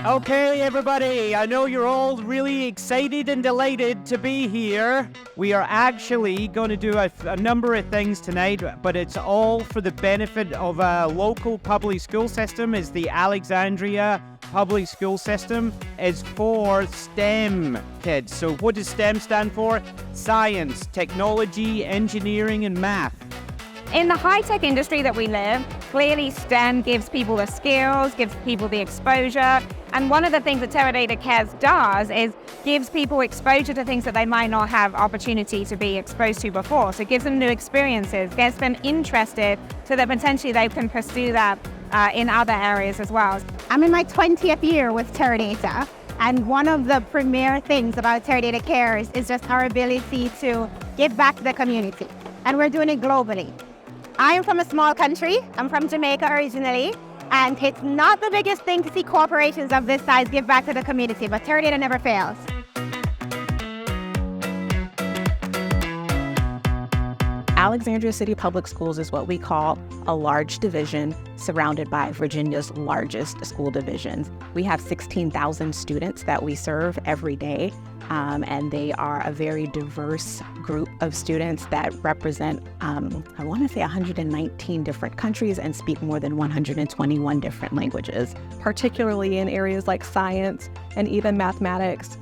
Okay, everybody, I know you're all really excited and delighted to be here. We are actually going to do a number of things tonight, but it's all for the benefit of a local public school system. Is the Alexandria public school system is for STEM kids. So what does STEM stand for? Science, technology, engineering, and math. In the high-tech industry that we live, clearly STEM gives people the skills, gives people the exposure. And one of the things that Teradata Cares does is gives people exposure to things that they might not have opportunity to be exposed to before. So it gives them new experiences, gets them interested so that potentially they can pursue that in other areas as well. I'm in my 20th year with Teradata. And one of the premier things about Teradata Cares is just our ability to give back to the community. And we're doing it globally. I am from a small country. I'm from Jamaica originally, and it's not the biggest thing to see corporations of this size give back to the community, but Teradata never fails. Alexandria City Public Schools is what we call a large division surrounded by Virginia's largest school divisions. We have 16,000 students that we serve every day, and they are a very diverse group of students that represent, I want to say 119 different countries and speak more than 121 different languages, particularly in areas like science and even mathematics.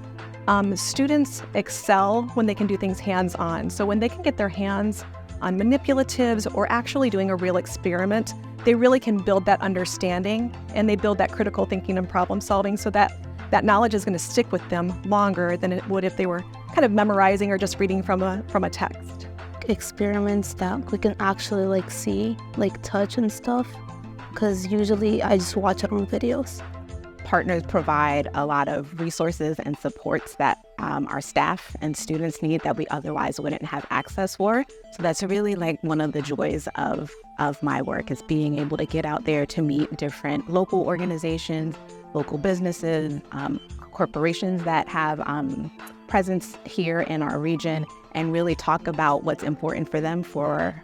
Students excel when they can do things hands-on. So when they can get their hands on manipulatives or actually doing a real experiment, they really can build that understanding and they build that critical thinking and problem solving so that that knowledge is going to stick with them longer than it would if they were kind of memorizing or just reading from a text. Experiments that we can actually see, touch and stuff, because usually I just watch it on videos. Partners provide a lot of resources and supports that our staff and students need that we otherwise wouldn't have access for. So that's really one one of the joys of my work, is being able to get out there to meet different local organizations, local businesses, corporations that have presence here in our region, and really talk about what's important for them, for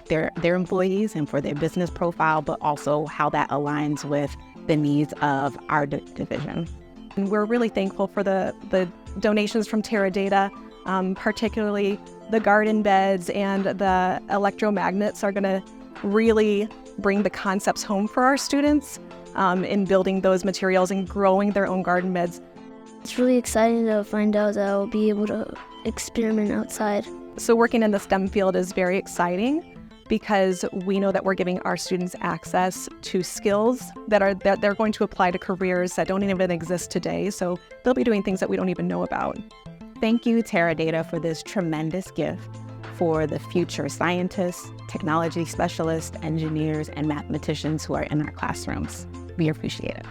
their employees and for their business profile, but also how that aligns with the needs of our division. And we're really thankful for the donations from Teradata, particularly the garden beds and the electromagnets are going to really bring the concepts home for our students in building those materials and growing their own garden beds. It's really exciting to find out that I'll be able to experiment outside. So working in the STEM field is very exciting because we know that we're giving our students access to skills that they're going to apply to careers that don't even exist today. So they'll be doing things that we don't even know about. Thank you, Teradata, for this tremendous gift for the future scientists, technology specialists, engineers, and mathematicians who are in our classrooms. We appreciate it.